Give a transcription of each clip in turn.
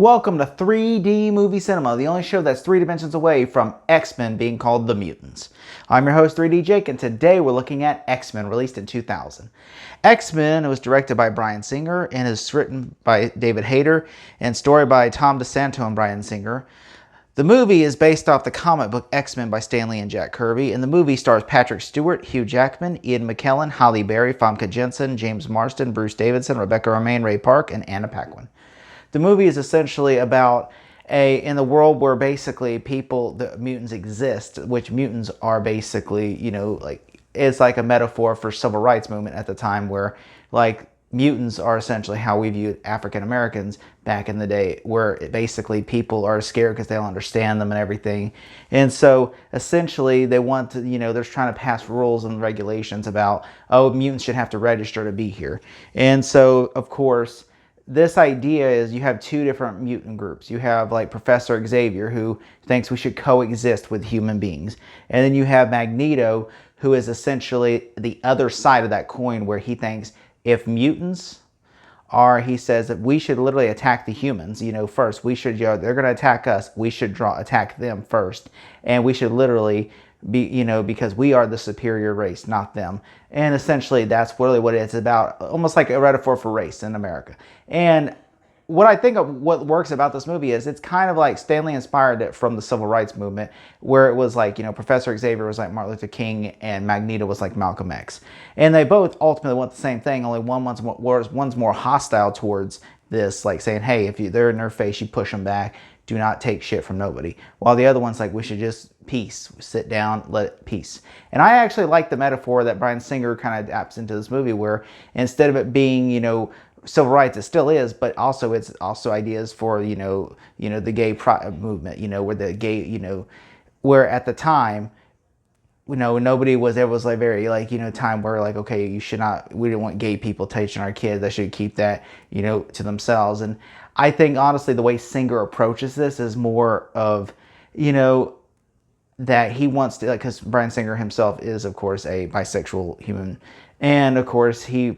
Welcome to 3D Movie Cinema, the only show that's 3 dimensions away from X-Men being called The Mutants. I'm your host, 3D Jake, and today we're looking at X-Men, released in 2000. X-Men was directed by Bryan Singer and is written by David Hayter and story by Tom DeSanto and Bryan Singer. The movie is based off the comic book X-Men by Stan Lee and Jack Kirby, and the movie stars Patrick Stewart, Hugh Jackman, Ian McKellen, Halle Berry, Famke Janssen, James Marsden, Bruce Davidson, Rebecca Romijn, Ray Park, and Anna Paquin. The movie is essentially about in the world where basically the mutants exist, which mutants are basically, it's like a metaphor for civil rights movement at the time where mutants are essentially how we viewed African Americans back in the day, where basically people are scared because they don't understand them and everything. And so essentially they want to, they're trying to pass rules and regulations about, oh, mutants should have to register to be here. And so, of course, this idea is you have two different mutant groups. You have Professor Xavier, who thinks we should coexist with human beings. And then you have Magneto, who is essentially the other side of that coin, where he thinks if mutants he says that we should literally attack the humans, first. We should, they're going to attack us. We should attack them first. And we should literally be, because we are the superior race, not them. And essentially that's really what it's about, almost like a metaphor for race in America. And what I think of what works about this movie is it's kind of like Stan Lee inspired it from the civil rights movement, where it was Professor Xavier was like Martin Luther King and Magneto was like Malcolm X. And they both ultimately want the same thing, only one's more hostile towards this, saying, hey, if they're in their face, you push them back. Do not take shit from nobody. While the other one's like, we should just peace, sit down, let it peace. And I actually like the metaphor that Bryan Singer kind of adapts into this movie, where instead of it being, civil rights, it still is, but also it's also ideas for, the gay movement, where the gay, where at the time, nobody was, there was very time where okay, we didn't want gay people teaching our kids. They should keep that, to themselves. And I think honestly the way Singer approaches this is more of, that he wants to, because Bryan Singer himself is of course a bisexual human, and of course and Ian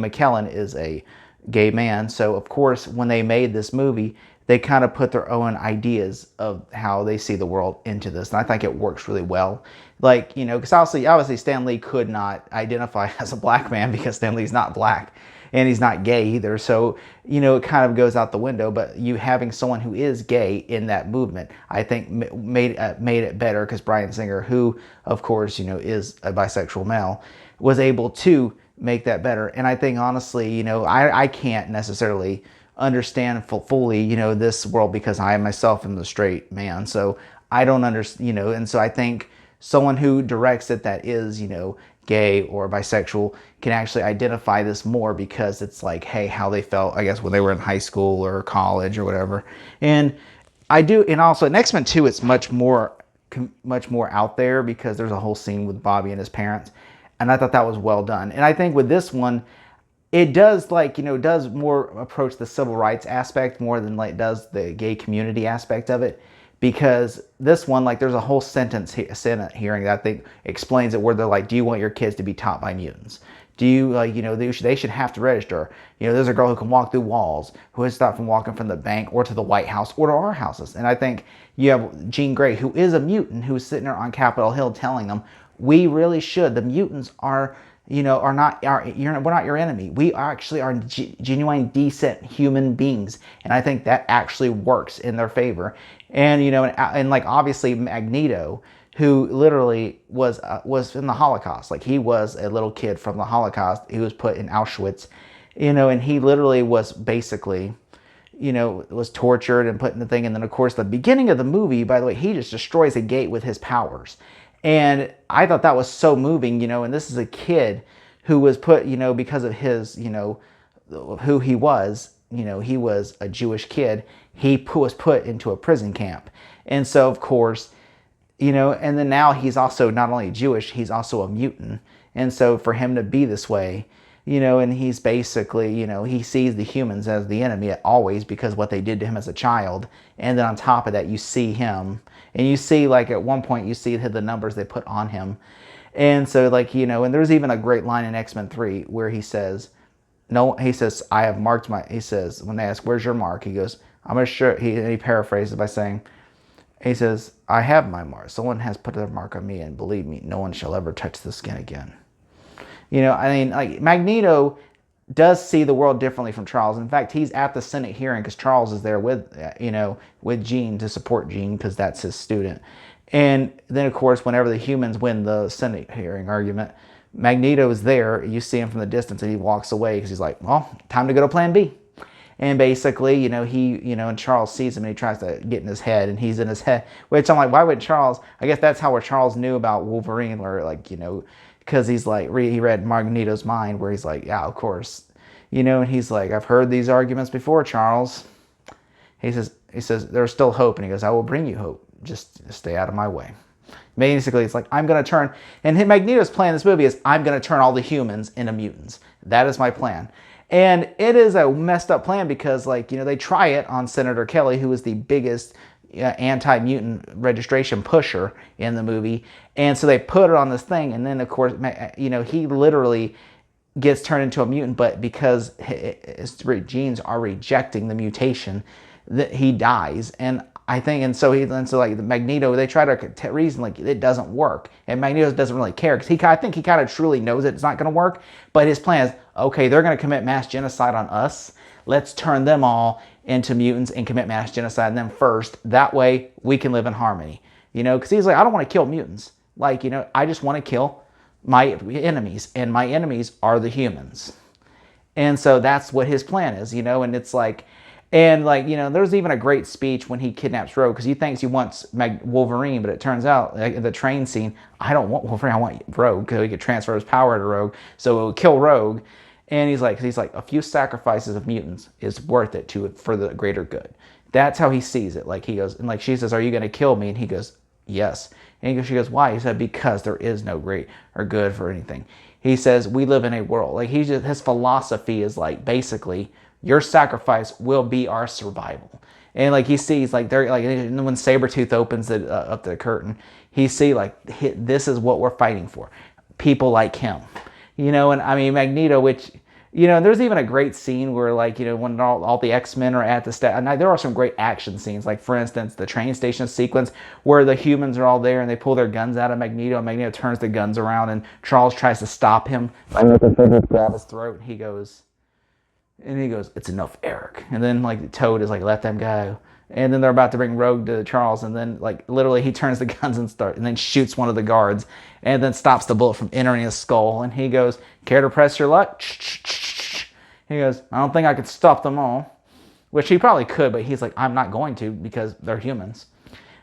McKellen is a gay man. So of course when they made this movie, they kind of put their own ideas of how they see the world into this. And I think it works really well. Because obviously Stan Lee could not identify as a black man because Stan Lee's not black and he's not gay either. So, it kind of goes out the window. But you having someone who is gay in that movement, I think made it better, because Bryan Singer, who of course, is a bisexual male, was able to make that better. And I think honestly, I can't necessarily understand fully, this world, because I myself am the straight man. So I don't understand, and so I think someone who directs it that is, gay or bisexual can actually identify this more, because it's hey, how they felt, I guess, when they were in high school or college or whatever. And I do, and also in X-Men 2, it's much more out there, because there's a whole scene with Bobby and his parents. And I thought that was well done. And I think with this one, it does does more approach the civil rights aspect more than does the gay community aspect of it. Because this one, there's a whole Senate hearing that I think explains it, where they're do you want your kids to be taught by mutants? Do you, they should have to register. There's a girl who can walk through walls, who is stopped from walking from the bank or to the White House or to our houses. And I think you have Jean Grey, who is a mutant, who's sitting there on Capitol Hill telling them, we really should. The mutants are we're not your enemy. We actually are genuine, decent human beings. And I think that actually works in their favor. And, and obviously Magneto, who literally was in the Holocaust. He was a little kid from the Holocaust. He was put in Auschwitz, and he literally was basically, was tortured and put in the thing. And then of course the beginning of the movie, by the way, he just destroys a gate with his powers. And I thought that was so moving, and this is a kid who was put, because of his, who he was, he was a Jewish kid. He was put into a prison camp. And so, of course, and then now he's also not only Jewish, he's also a mutant. And so for him to be this way, and he's basically, he sees the humans as the enemy always, because what they did to him as a child. And then on top of that, you see him, and you see at one point you see the numbers they put on him. And so and there's even a great line in X-Men 3 where he says, no, he says, I have marked my, he says, when they ask, where's your mark? He goes, I'm gonna show. He paraphrases by saying, he says, "I have my mark. Someone has put their mark on me, and believe me, no one shall ever touch the skin again." I mean, like Magneto does see the world differently from Charles. In fact, he's at the Senate hearing because Charles is there with Jean to support Jean because that's his student. And then, of course, whenever the humans win the Senate hearing argument, Magneto is there. You see him from the distance, and he walks away because he's like, "Well, time to go to Plan B." And basically, and Charles sees him and he tries to get in his head, and he's in his head, which I'm like, why would Charles? I guess that's how Charles knew about Wolverine, or because he's like, he read Magneto's mind, where he's like, yeah, of course, and he's like, "I've heard these arguments before, Charles." He says, "There's still hope," and he goes, "I will bring you hope. Just stay out of my way." Basically, it's like, I'm going to turn, and Magneto's plan in this movie is, I'm going to turn all the humans into mutants. That is my plan. And it is a messed up plan because, they try it on Senator Kelly, who is the biggest anti-mutant registration pusher in the movie. And so they put it on this thing, and then, of course, he literally gets turned into a mutant, but because his genes are rejecting the mutation, that he dies. And I think, like Magneto, they try to reason like it doesn't work, and Magneto doesn't really care because I think he kind of truly knows it's not going to work. But his plan is, okay, they're going to commit mass genocide on us. Let's turn them all into mutants and commit mass genocide on them first. That way we can live in harmony. Because he's like, I don't want to kill mutants. I just want to kill my enemies, and my enemies are the humans. And so that's what his plan is, and it's like. And there's even a great speech when he kidnaps Rogue, because he thinks he wants Wolverine, but it turns out, in the train scene, I don't want Wolverine, I want Rogue, because he could transfer his power to Rogue, so it would kill Rogue. And he's like, a few sacrifices of mutants is worth it for the greater good. That's how he sees it. He goes, and she says, "Are you going to kill me?" And he goes, "Yes." And she goes, "Why?" He said, "Because there is no great or good for anything." He says, "We live in a world." His philosophy is basically, your sacrifice will be our survival. And he sees when Sabretooth opens up the curtain, he see this is what we're fighting for. People like him. And I mean Magneto, which there's even a great scene where when all the X-Men are at the and there are some great action scenes, for instance the train station sequence where the humans are all there and they pull their guns out of Magneto, and Magneto turns the guns around and Charles tries to stop him by making Sabretooth grab his throat, and he goes, "It's enough, Eric." And then Toad is "Let them go." And then they're about to bring Rogue to Charles, and then literally he turns the guns and then shoots one of the guards, and then stops the bullet from entering his skull. And he goes, "Care to press your luck?" He goes, "I don't think I could stop them all," which he probably could, but he's like, "I'm not going to, because they're humans."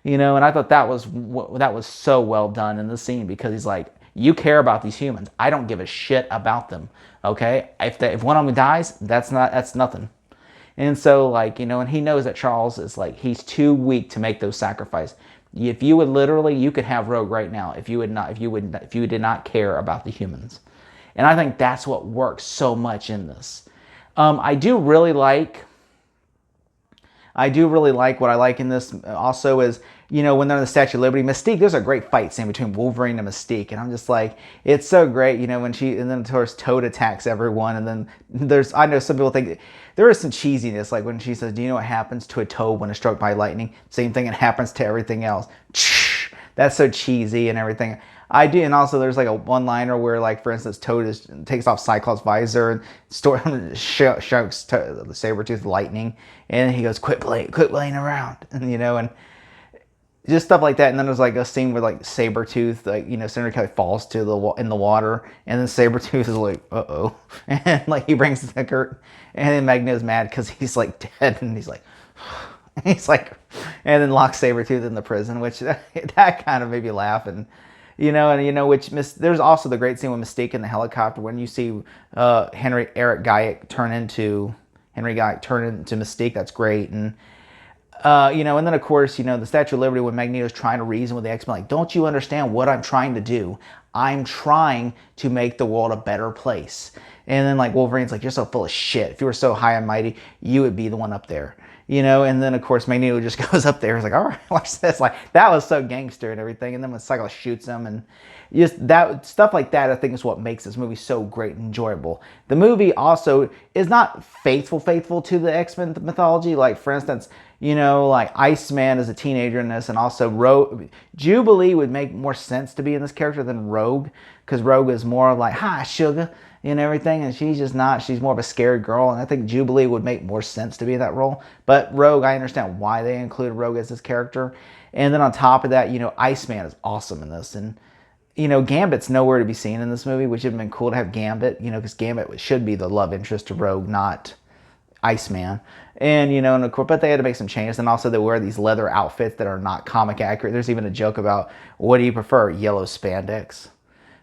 And I thought that was so well done in the scene, because he's like, you care about these humans. I don't give a shit about them. Okay, if one of them dies, that's nothing. And so and he knows that Charles is he's too weak to make those sacrifices. If you would literally, you could have Rogue right now if you did not care about the humans. And I think that's what works so much in this. I do really like what I like in this also is, when they're in the Statue of Liberty, Mystique, there's a great fight scene between Wolverine and Mystique, and I'm just like, it's so great, and then of course Toad attacks everyone, and then I know some people think there is some cheesiness, when she says, "Do you know what happens to a toad when it's struck by lightning? Same thing that happens to everything else." That's so cheesy and everything. I do, and also there's a one-liner where, for instance, Toad takes off Cyclops' visor and shocks the Sabretooth lightning, and he goes, quit playing around," and just stuff like that. And then there's a scene where Sabretooth, Senator Kelly falls in the water, and then Sabretooth is uh-oh, and he brings the curtain, and then Magneto's mad because he's dead, and he's and then locks Sabretooth in the prison, which that kind of made me laugh. And there's also the great scene with Mystique in the helicopter when you see Eric Guyot turn into Mystique. That's great. And and then of course, the Statue of Liberty, when Magneto's trying to reason with the X-Men, don't you understand what I'm trying to do? I'm trying to make the world a better place. And then Wolverine's you're so full of shit. If you were so high and mighty, you would be the one up there. and then of course Magneto just goes up there. He's like, all right, watch this. Like that was so gangster and everything. And then when Cyclops shoots him and just that stuff like that, I think is what makes this movie so great and enjoyable. The movie also is not faithful to the X-Men mythology. Like for instance, like Iceman is a teenager in this, and also Rogue. Jubilee would make more sense to be in this character than Rogue, because Rogue is more of like, hi, sugar, and everything, and she's just not. She's more of a scared girl, and I think Jubilee would make more sense to be in that role. But Rogue, I understand why they included Rogue as this character. And then on top of that, Iceman is awesome in this, and Gambit's nowhere to be seen in this movie, which would have been cool to have Gambit, because Gambit should be the love interest to Rogue, not Iceman. And and of course, but they had to make some changes, and also they wear these leather outfits that are not comic accurate. There's even a joke about, what do you prefer, yellow spandex?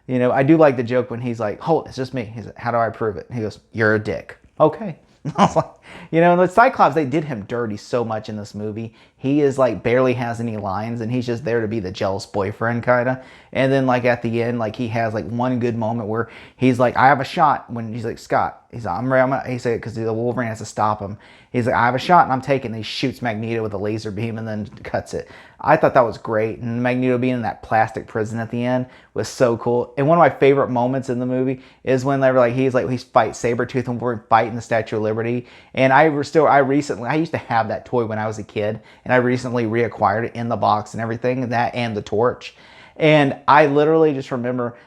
I do like the joke when he's like, hold, it's just me. He's like, how do I prove it? And he goes, you're a dick. Okay. I was like, and the Cyclops, they did him dirty so much in this movie. He is like barely has any lines, and he's just there to be the jealous boyfriend kind of. And then like at the end, like he has like one good moment where he's like, I have a shot. When he's like, Scott, he's like, I'm ready. He said, because the Wolverine has to stop him. He's like, I have a shot and I'm taking. And he shoots Magneto with a laser beam and then cuts it. I thought that was great. And Magneto being in that plastic prison at the end was so cool. And one of my favorite moments in the movie is when they were like, he's fight Sabretooth and Wolverine fighting the Statue of Liberty. And I used to have that toy when I was a kid, and I recently reacquired it in the box and everything, that and the torch. And I literally just remember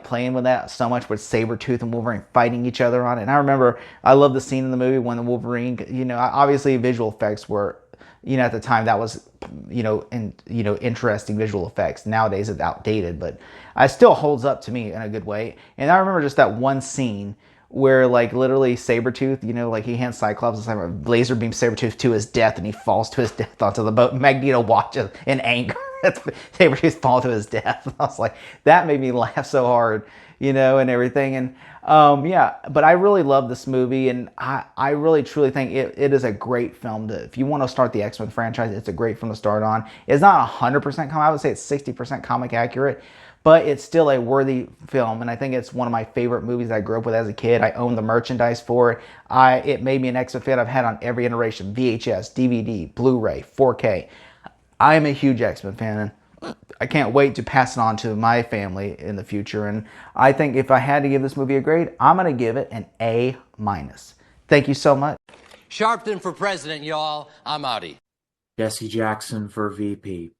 playing with that so much, with Sabretooth and Wolverine fighting each other on it. And I remember, I love the scene in the movie when the Wolverine, obviously visual effects were, at the time that was, interesting visual effects. Nowadays it's outdated, but it still holds up to me in a good way. And I remember just that one scene where like literally Sabretooth, like he hands Cyclops a laser beam Sabretooth to his death, and he falls to his death onto the boat. Magneto watches in anger. Sabretooth fall to his death. I was like, that made me laugh so hard, and everything. And yeah, but I really love this movie, and I really truly think it is a great film if you want to start the X-Men franchise. It's a great film to start on. It's not 100% comic. I would say it's 60% comic accurate, but it's still a worthy film, and I think it's one of my favorite movies that I grew up with as a kid. I own the merchandise for it. It made me an X-Men fan. I've had on every iteration: VHS, DVD, Blu-ray, 4K. I am a huge X-Men fan, and I can't wait to pass it on to my family in the future. And I think if I had to give this movie a grade, I'm going to give it an A-. Thank you so much. Sharpton for president, y'all. I'm outie. Jesse Jackson for VP.